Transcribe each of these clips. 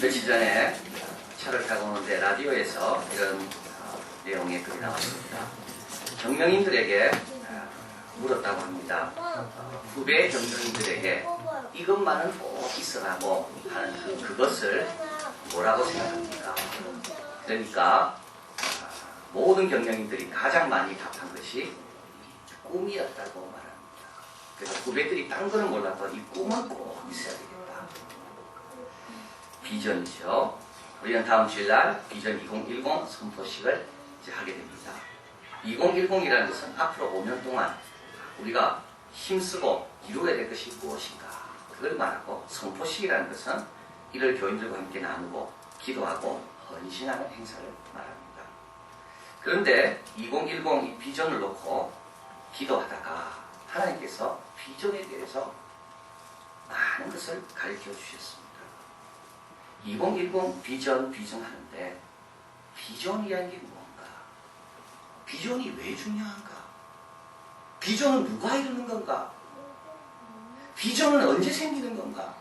며칠 전에 차를 타고 오는데 라디오에서 이런 내용의 글이 나왔습니다. 경영인들에게 물었다고 합니다. 후배 경영인들에게 이것만은 꼭 있어라고 하는 그것을 뭐라고 생각합니까? 그러니까 모든 경영인들이 가장 많이 답한 것이 꿈이었다고 말합니다. 그래서 후배들이 딴 거는 몰라도 이 꿈은 꼭 있어야 되겠다. 비전이죠. 우리는 다음 주일날 비전 2010 선포식을 이제 하게 됩니다. 2010이라는 것은 앞으로 5년 동안 우리가 힘쓰고 이루어야 될 것이 무엇인가 그걸 말하고, 선포식이라는 것은 이를 교인들과 함께 나누고 기도하고 헌신하는 행사를 말합니다. 그런데 2010 이 비전을 놓고 기도하다가 하나님께서 비전에 대해서 많은 것을 가르쳐 주셨습니다. 2010 비전 하는데 비전이라는 게 뭔가? 비전이 왜 중요한가? 비전은 누가 이루는 건가? 비전은 언제 생기는 건가?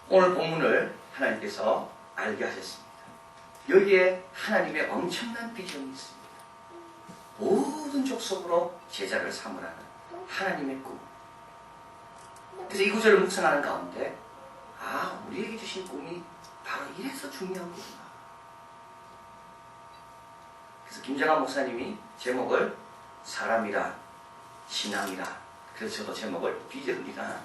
오늘 본문을 하나님께서 알게 하셨습니다. 여기에 하나님의 엄청난 비전이 있습니다. 모든 족속으로 제자를 삼으라는 하나님의 꿈. 그래서 이 구절을 묵상하는 가운데 우리에게 주신 꿈이 바로 이래서 중요한 거구나. 그래서 김정한 목사님이 제목을 사람이란, 신앙이란, 그래서 저도 제목을 비전이란,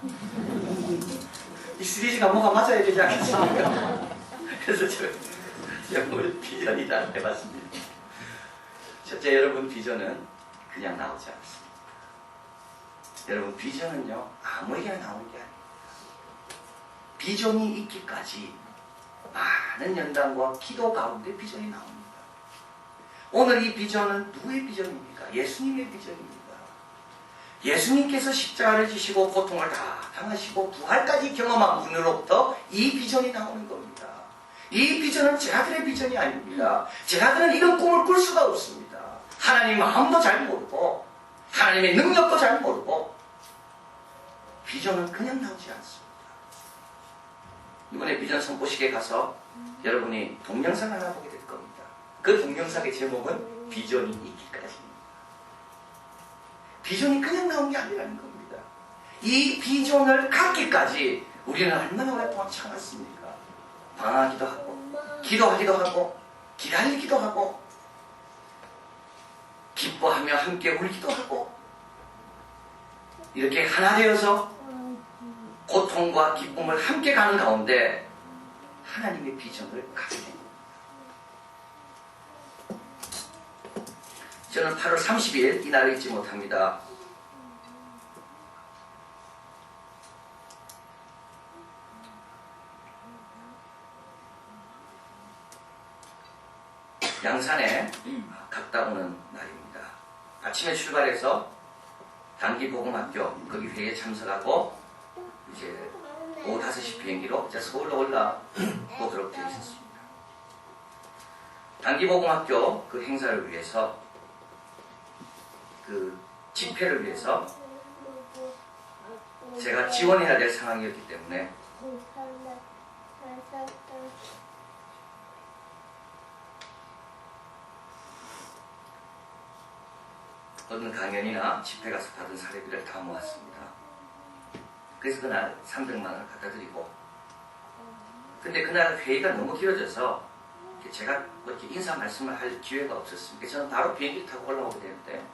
이 시리즈가 뭐가 맞아야 되지 않겠습니까? 그래서 제목을 비전이란 해봤습니다. 첫째, 여러분 비전은 그냥 나오지 않습니다. 여러분 비전은요 아무에게나 나오는 게 아닙니다. 비전이 있기까지 많은 연단과 기도 가운데 비전이 나옵니다. 오늘 이 비전은 누구의 비전입니까? 예수님의 비전입니다. 예수님께서 십자가를 지시고 고통을 다 당하시고 부활까지 경험한 분으로부터 이 비전이 나오는 겁니다. 이 비전은 제자들의 비전이 아닙니다. 제자들은 이런 꿈을 꿀 수가 없습니다. 하나님 마음도 잘 모르고 하나님의 능력도 잘 모르고 비전은 그냥 나오지 않습니다. 이번에 비전 선포식에 가서 여러분이 동영상 하나 보게 될 겁니다. 그 동영상의 제목은 비전이 있기까지입니다. 비전이 그냥 나온 게 아니라는 겁니다. 이 비전을 갖기까지 우리는 얼마나 오랫동안 참았습니까? 방황하기도 하고 기도하기도 하고 기다리기도 하고 기뻐하며 함께 울기도 하고 이렇게 하나 되어서 고통과 기쁨을 함께 가는 가운데 하나님의 비전을 갖게 됩니다. 저는 8월 30일 이날을 잊지 못합니다. 양산에 갔다 오는 날입니다. 아침에 출발해서 단기복음학교 거기 회의에 참석하고 이제 오후 5시 비행기로 이제 서울로 올라오도록 되어 있었습니다. 단기복음학교 그 행사를 위해서 그 집회를 위해서 제가 지원해야 될 상황이었기 때문에 어떤 강연이나 집회 가서 받은 사례비를 다 모았습니다. 그래서 그날 300만 원을 갖다 드리고, 근데 그날 회의가 너무 길어져서 제가 뭐 이렇게 인사 말씀을 할 기회가 없었습니다. 저는 바로 비행기 타고 올라오게 되는데,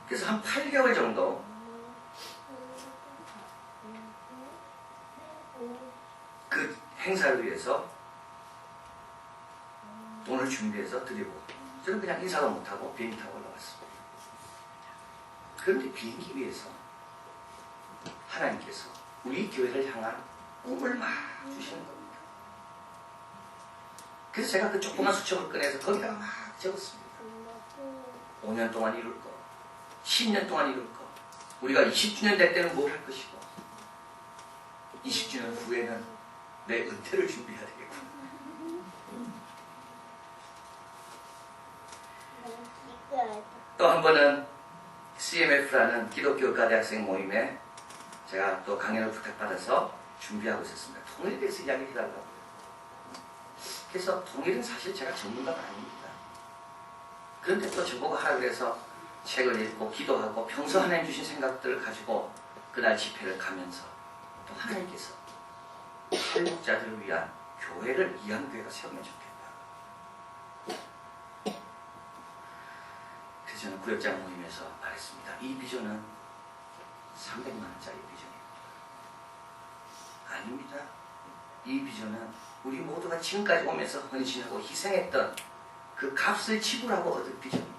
그래서 한 8개월 정도 그 행사를 위해서 돈을 준비해서 드리고, 저는 그냥 인사도 못하고 비행기 타고 올라왔습니다. 그런데 비행기 위에서 하나님께서 우리 교회를 향한 꿈을 막 주시는 겁니다. 그래서 제가 그 조그만 수첩을 꺼내서 거기다가 막 적었습니다. 5년 동안 이룰 거, 10년 동안 이룰 거, 우리가 20주년 될 때는 뭘 할 것이고 20주년 후에는 내 은퇴를 준비해야 되겠구나. 또 한 번은 CMF라는 기독교 의과대학생 모임에 제가 또 강연을 부탁받아서 준비하고 있었습니다. 통일에 대해서 이야기를 해달라고. 그래서 통일은 사실 제가 전문가가 아닙니다. 그런데 또 저보고 하라 그래서 책을 읽고 기도하고 평소 하나님 주신 생각들을 가지고 그날 집회를 가면서 또 하나님께서 탈북자들을 위한 교회를 이한교회가 세우면 좋겠다. 그래서 저는 구역장 모임에서 말했습니다. 이 비전은 300만 원짜리 비전입니다. 아닙니다. 이 비전은 우리 모두가 지금까지 오면서 헌신하고 희생했던 그 값을 지불하고 얻은 비전입니다.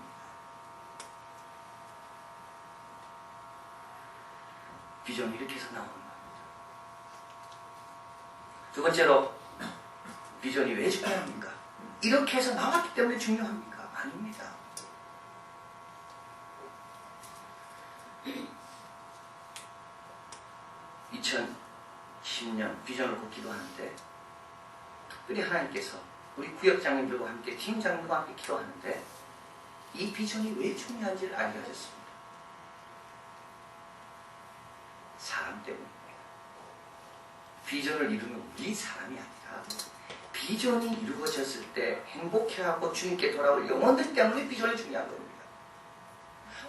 비전이 이렇게 해서 나오는 겁니다. 두 번째로, 비전이 왜 중요합니까? 이렇게 해서 나왔기 때문에 중요합니까? 아닙니다. (2010년) 비전을 꼭 기도하는데 특별히 하나님께서 우리 구역장님들과 함께 팀장님과 함께 기도하는데 이 비전이 왜 중요한지를 알게 하셨습니다. 사람 때문입니다. 비전을 이루면 우리 사람이 아니라 비전이 이루어졌을 때 행복해하고 주님께 돌아올 영혼들 때문에 비전이 중요한 겁니다.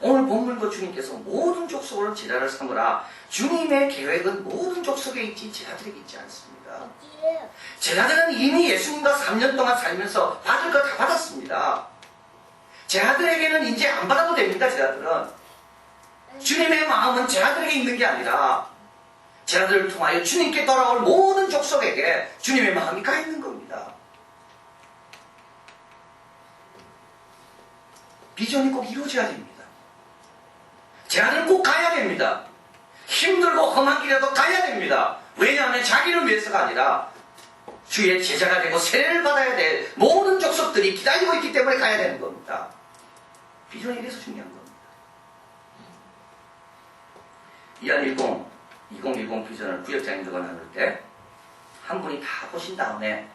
오늘 본문도 주님께서 모든 족속으로 제자를 삼으라. 주님의 계획은 모든 족속에 있지 제자들에게 있지 않습니다. 제자들은 이미 예수님과 3년 동안 살면서 받을 거 다 받았습니다. 제자들에게는 이제 안 받아도 됩니다. 제자들은 주님의 마음은 제자들에게 있는 게 아니라 제자들을 통하여 주님께 돌아올 모든 족속에게 주님의 마음이 가 있는 겁니다. 비전이 꼭 이루어져야 됩니다. 제자들은 꼭 가야 됩니다. 힘들고 험한 길에도 가야 됩니다. 왜냐하면 자기를 위해서가 아니라 주의 제자가 되고 세례를 받아야 될 모든 족속들이 기다리고 있기 때문에 가야 되는 겁니다. 비전이 이래서 중요한 겁니다. 2010 비전을 구역장님들과 나눌 때 한 분이 다 보신 다음에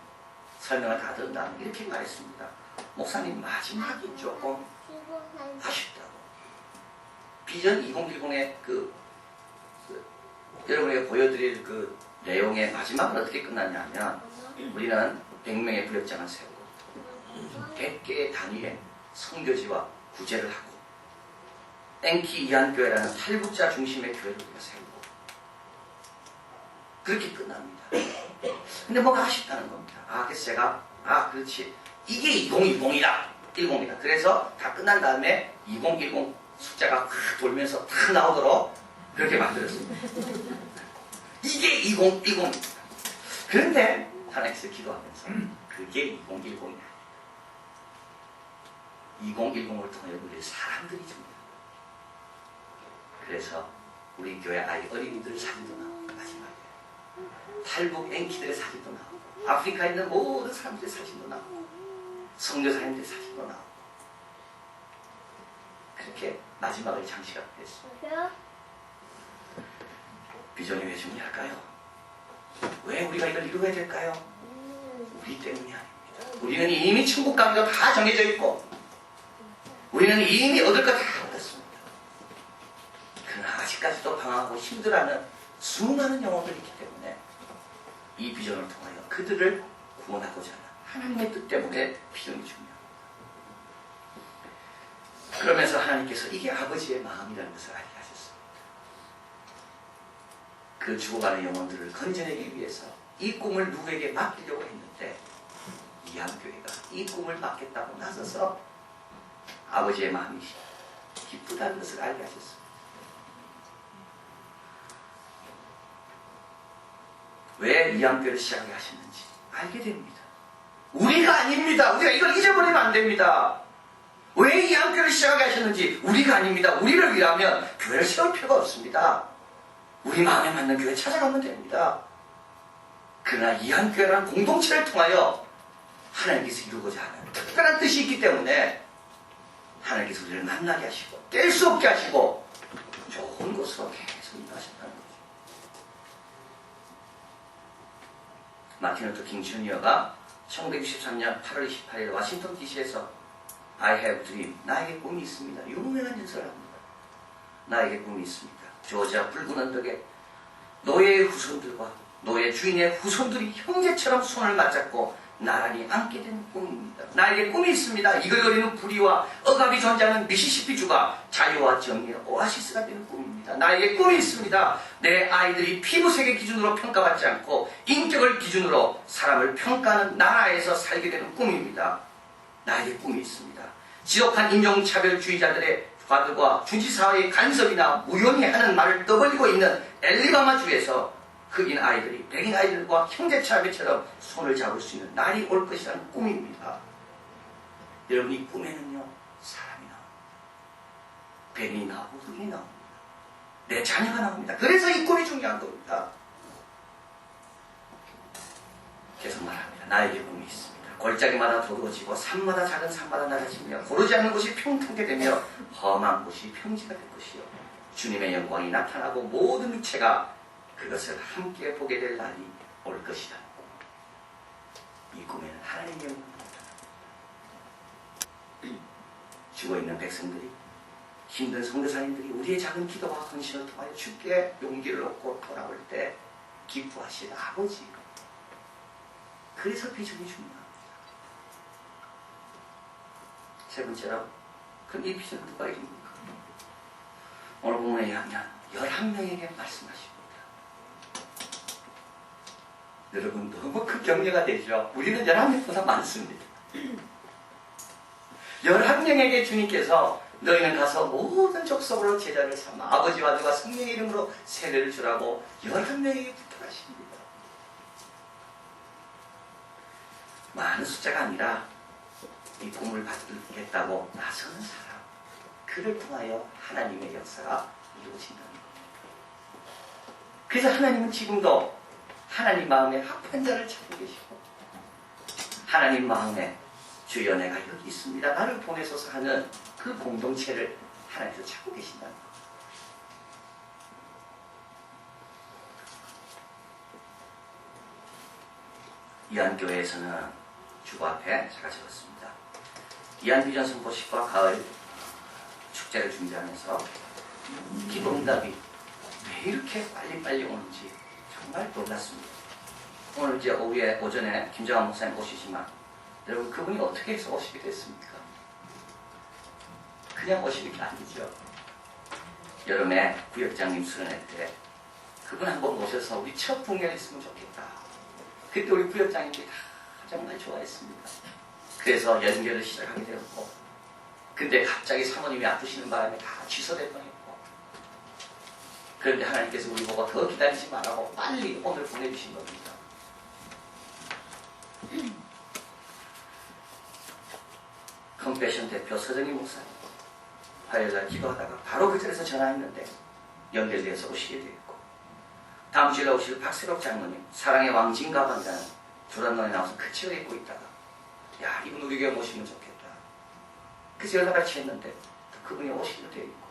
설명을 다 들은 다음에 이렇게 말했습니다. 목사님 마지막이 조금 아쉽다고. 비전 2010의 여러분에게 보여드릴 그 내용의 마지막은 어떻게 끝났냐면 우리는 100명의 구역장을 세우고 100개의 단위의 선교지와 구제를 하고 땡키 이한교회라는 탈북자 중심의 교회를 우리가 세우고 그렇게 끝납니다. 근데 뭐가 아쉽다는 겁니다. 그래서 제가 그렇지 이게 2010이다 10이다. 그래서 다 끝난 다음에 2010 숫자가 확 돌면서 탁 나오도록 그렇게 만들었습니다. 이게 2010입니다. 그런데 하나님께서 기도하면서 그게 2010이다. 2010을 통해 우리 사람들이 줍니다. 그래서 우리 교회 아이 어린이들 사진도 나오고 마지막에 탈북 앵키들의 사진도 나오고 아프리카에 있는 모든 사람들의 사진도 나오고 선교사님들의 사진도 나오고 그렇게 마지막을 장식하게 됐습니다. 비전이 왜 중요할까요? 왜 우리가 이걸 이루어야 될까요? 우리 때문이 아닙니다. 우리는 이미 천국 가기가 다 정해져 있고 우리는 이미 얻을 거 다 얻었습니다. 그러나 아직까지도 방황하고 힘들어하는 수많은 영혼들이 있기 때문에 이 비전을 통하여 그들을 구원하고자 하는 하나님의 뜻 때문에 비전이 중요합니다. 그러면서 하나님께서 이게 아버지의 마음이라는 것을 알게 하셨습니다. 그 죽어가는 영혼들을 건져내기 위해서 이 꿈을 누구에게 맡기려고 했는데 이한교회가 이 꿈을 맡겠다고 나서서 아버지의 마음이 기쁘다는 것을 알게 하셨습니다. 왜 이한교회를 시작하게 하셨는지 알게 됩니다. 우리가 아닙니다. 우리가 이걸 잊어버리면 안 됩니다. 왜 이한교회를 시작하게 하셨는지 우리가 아닙니다. 우리를 위하면 교회를 세울 필요가 없습니다. 우리 마음에 맞는 교회 찾아가면 됩니다. 그러나 이한교회라는 공동체를 통하여 하나님께서 이루고자 하는 특별한 뜻이 있기 때문에 하나님께서 우리를 만나게 하시고 뗄 수 없게 하시고 좋은 곳으로 계속 인도하신다는 거죠. 마틴 루터 킹 주니어가 1963년 8월 28일 워싱턴 DC에서 I have dream, 나에게 꿈이 있습니다. 유명한 연설을 합니다. 나에게 꿈이 있습니다. 조지아 붉은 언덕에 노예의 후손들과 노예 주인의 후손들이 형제처럼 손을 맞잡고 나란히 앉게 되는 꿈입니다. 나에게 꿈이 있습니다. 이글거리는 부리와 억압이 존재하는 미시시피주가 자유와 정의의 오아시스가 되는 꿈입니다. 나에게 꿈이 있습니다. 내 아이들이 피부색의 기준으로 평가받지 않고 인격을 기준으로 사람을 평가하는 나라에서 살게 되는 꿈입니다. 나에게 꿈이 있습니다. 지독한 인종차별주의자들의 과들과 주지사회의 간섭이나 무용이 하는 말을 떠벌리고 있는 엘리바마주에서 흑인 아이들이 백인 아이들과 형제차별처럼 손을 잡을 수 있는 날이 올 것이라는 꿈입니다. 여러분, 이 꿈에는요, 사람이 나옵니다. 백인이 나오고 흑인이 나옵니다. 내 자녀가 나옵니다. 그래서 이 꿈이 중요한 겁니다. 계속 말합니다. 나에게 꿈이 있습니다. 골짜기마다 도로지고 산마다 작은 산마다 낮아지며 고르지 않는 곳이 평탄게 되며 험한 곳이 평지가 될 것이요, 주님의 영광이 나타나고 모든 육체가 그것을 함께 보게 될 날이 올 것이다. 이 꿈에는 하나님의 영광입니다. 죽어있는 백성들이, 힘든 선교사님들이 우리의 작은 기도와 헌신을 통하여 주께 용기를 얻고 돌아올 때 기뻐하실 아버지, 그래서 비전이 중요합니다. 세 번째로, 그럼 이 비전은 누가 이깁니까? 오늘 본문에 의하면 11명에게 말씀하십니다. 여러분, 너무 큰 격려가 되죠. 우리는 11명보다 많습니다. 11명에게 주님께서 너희는 가서 모든 족속으로 제자를 삼아 아버지와 아들과 성령의 이름으로 세례를 주라고 11명에게 부탁하십니다. 많은 숫자가 아니라 이 꿈을 받겠다고 나서는 사람, 그를 통하여 하나님의 역사가 이루어진다는 겁니다. 그래서 하나님은 지금도 하나님 마음에 합한 자를 찾고 계시고, 하나님 마음에 주여 내가 여기 있습니다, 나를 보내소서 하는 그 공동체를 하나님께서 찾고 계신다는 겁니다. 이안교회에서는 주보 앞에 제가 적었습니다. 이안비전 선포식과 가을 축제를 준비하면서 기도응답이 왜 이렇게 빨리빨리 오는지 정말 놀랐습니다. 오늘 이제 오전에 김정환 목사님 오시지만 여러분, 그분이 어떻게 해서 오시게 됐습니까? 그냥 오시는 게 아니죠. 여름에 구역장님 수련회 때 그분 한번 오셔서 우리 첫 봉헌했으면 좋겠다. 그때 우리 구역장님들이 다 정말 좋아했습니다. 그래서 연결을 시작하게 되었고, 근데 갑자기 사모님이 아프시는 바람에 다 취소될 뻔했고, 그런데 하나님께서 우리 보고 더 기다리지 말라고 빨리 오늘 보내주신 겁니다. 컴패션 대표 서정희 목사님, 화요일날 기도하다가 바로 그 자리에서 전화했는데 연결되어서 오시게 되었고, 다음 주에 오실 박세록 장로님, 사랑의 왕 진가반자는 조란론에 나와서 그치를 입고 있다가, 야, 이분 우리 교회 모시면 좋겠다. 그래서 연락같이 했는데 그분이 오시게 되어 있고,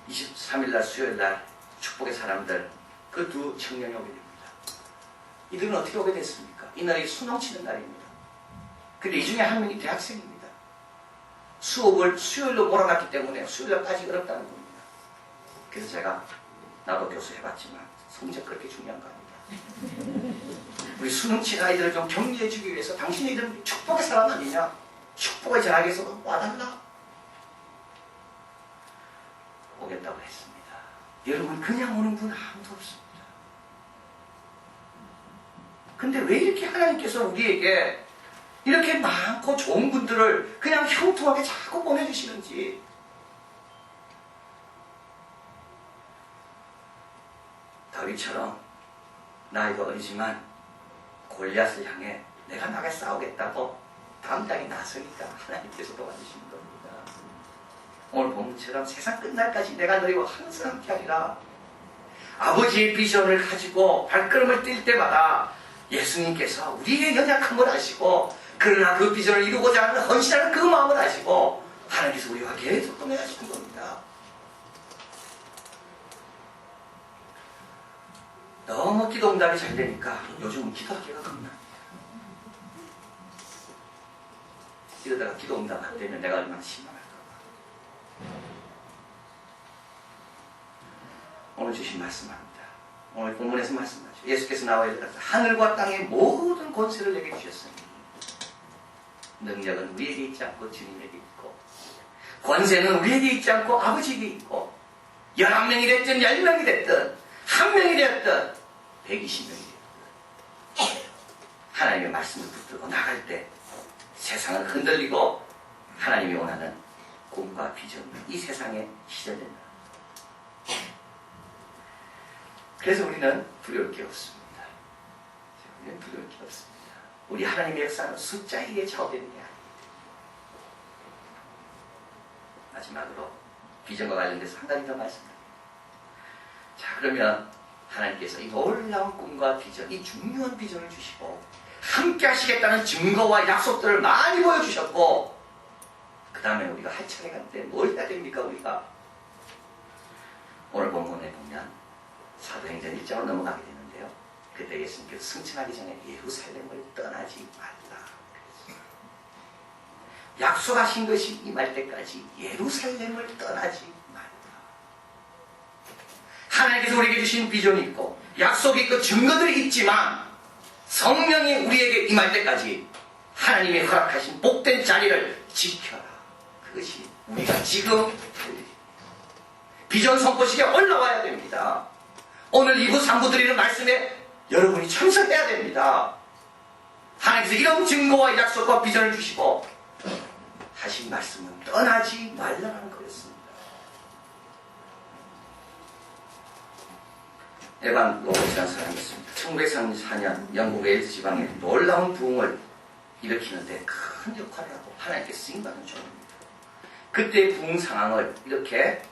23일날 수요일날 축복의 사람들, 그 두 청년이 오게 됩니다. 이들은 어떻게 오게 됐습니까? 이날이 수능 치는 날입니다. 근데 이 중에 한 명이 대학생입니다. 수업을 수요일로 몰아놨기 때문에 수요일날 빠지기 어렵다는 겁니다. 그래서 제가, 나도 교수 해봤지만 성적 그렇게 중요한 거 아니다. 우리 수능 친 아이들을 좀 격려해주기 위해서 당신의 이름 축복의 사람 아니냐? 축복의 전학에서 와달라. 오겠다고 했습니다. 여러분, 그냥 오는 분 아무도 없습니다. 근데 왜 이렇게 하나님께서 우리에게 이렇게 많고 좋은 분들을 그냥 형통하게 자꾸 보내주시는지. 다윗처럼 나이가 어리지만 골리앗을 향해 내가 나가 싸우겠다고 담당이 나서니까 하나님께서 도와주시는 겁니다. 오늘 본문처럼 세상 끝날까지 내가 너희와 항상 함께 하리라. 아버지의 비전을 가지고 발걸음을 뛸 때마다 예수님께서 우리의 연약함을 아시고, 그러나 그 비전을 이루고자 하는 헌신하는 그 마음을 아시고 하나님께서 우리와 계속 동행하시는 겁니다. 너무 기도 응답이 잘 되니까 요즘은 기도하기가 겁나. 이러다가 기도 응답 안 되면 내가 얼마나 실망할까. 오늘 주신 말씀합니다. 오늘 본문에서 말씀하죠. 예수께서 나와 이르렀다. 하늘과 땅의 모든 권세를 내게 주셨으니 능력은 우리에게 있지 않고 주님에게 있고 권세는 우리에게 있지 않고 아버지에게 있고 11명이 됐든 10명이 됐든 1명이 되었든 120명이 되었든 하나님의 말씀을 붙들고 나갈 때 세상은 흔들리고 하나님이 원하는 꿈과 비전이 이 세상에 시전된다. 그래서 우리는 두려울 게 없습니다. 우리는 두려울 게 없습니다. 우리 하나님의 역사는 숫자에 좌우되는 게 아닙니다. 마지막으로 비전과 관련돼서 한 가지 더 말씀드립니다. 자, 그러면 하나님께서 이 놀라운 꿈과 비전, 이 중요한 비전을 주시고 함께 하시겠다는 증거와 약속들을 많이 보여주셨고 그 다음에 우리가 할 차례가 때 뭘 해야 됩니까? 우리가 오늘 본문에 보면 사도행전 1장으로 넘어가게 되는데요. 그때 예수님께서 승천하기 전에 예루살렘을 떠나지 말라. 약속하신 것이 임할 때까지 예루살렘을 떠나지 말라. 하나님께서 우리에게 주신 비전이 있고 약속이 있고 증거들이 있지만 성령이 우리에게 임할 때까지 하나님이 허락하신 복된 자리를 지켜라. 그것이 우리가 지금 비전 선포식에 올라와야 됩니다. 오늘 2부 3부 드리는 말씀에 여러분이 참석해야 됩니다. 하나님께서 이런 증거와 약속과 비전을 주시고 하신 말씀은 떠나지 말라는 거였습니다. 에반 로봇이라는 사람이 있습니다. 1934년 영국의 웨일스 지방에 놀라운 부흥을 일으키는데 큰 역할을 하고 하나님께 쓰임받은 종입니다. 그때의 부흥 상황을 이렇게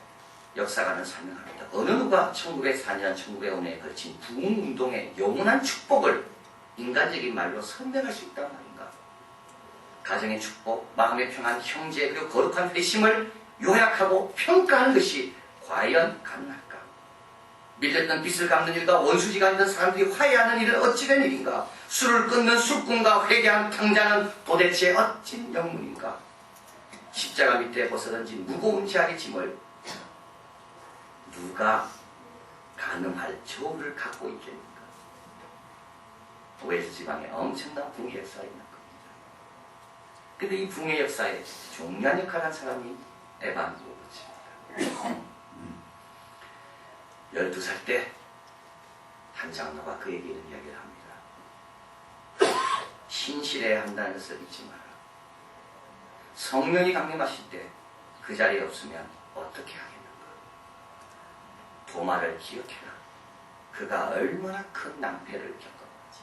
역사가는 설명합니다. 어느 누가 1904년, 1905년에 걸친 부흥운동의 영원한 축복을 인간적인 말로 설명할 수 있단 말인가? 가정의 축복, 마음의 평안, 형제 그리고 거룩한 회심을 요약하고 평가하는 것이 과연 가능할까? 밀렸던 빚을 갚는 일과 원수지가 있는 사람들이 화해하는 일은 어찌된 일인가? 술을 끊는 술꾼과 회개한 탕자는 도대체 어찐 영문인가? 십자가 밑에 벗어던진 무거운 자리 짐을 누가 가능할 저울을 갖고 있겠는가? 웨일스 지방에 엄청난 붕의 역사가 있는 겁니다. 근데 이 붕의 역사에 중요한 역할을 한 사람이 에반 로버츠입니다. 12살 때 한 장로가 그에게 이런 이야기를 합니다. 신실해야 한다는 것을 잊지 마라. 성령이 강림하실 때 그 자리에 없으면 어떻게 하겠는가? 도마를 기억해라. 그가 얼마나 큰 낭패를 겪었는지.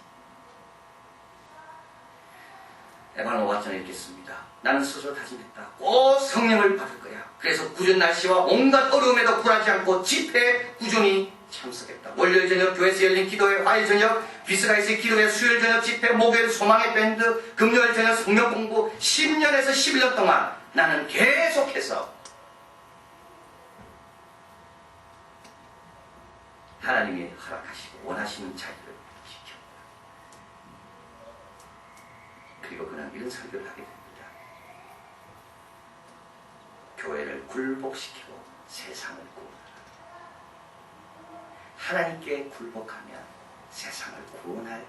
에반 로버츠는 읽겠습니다. 나는 스스로 다짐했다. 꼭 성령을 받을 거야. 그래서 굳은 날씨와 온갖 어려움에도 굴하지 않고 집회에 꾸준히 참석했다. 월요일 저녁 교회에서 열린 기도회, 화요일 저녁 비스가에서의 기도회, 수요일 저녁 집회, 목요일 소망의 밴드, 금요일 저녁 성경 공부 10년에서 11년 동안 나는 계속해서 하나님이 허락하시고 원하시는 자리를 지켰다. 그리고 그는 이런 설교를 하게 됩니다. 교회를 굴복시키고 세상을 구원하라. 하나님께 굴복하면 세상을 구원할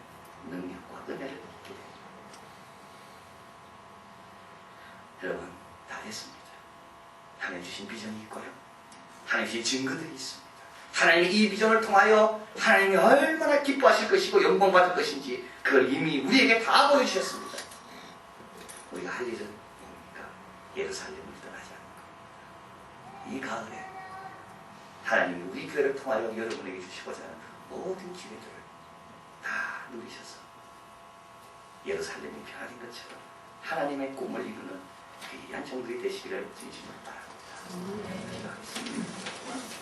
능력과 은혜를 얻게 됩니다. 여러분, 다 됐습니다. 하나님 주신 비전이 있고요. 하나님 주신 증거들이 있습니다. 하나님이 이 비전을 통하여 하나님이 얼마나 기뻐하실 것이고 영광받을 것인지 그걸 이미 우리에게 다 보여주셨습니다. 우리가 할 일은 뭡니까? 예루살렘을 떠나지 않는 겁니다. 이 가을에 하나님이 우리 교회를 통하여 여러분에게 주시고자 하는 모든 기회들을 다 누리셔서 예루살렘이 변화된 것처럼 하나님의 꿈을 이루는 귀한 정들이 되시기를 진심으로 바랍니다. 기도하겠습니다.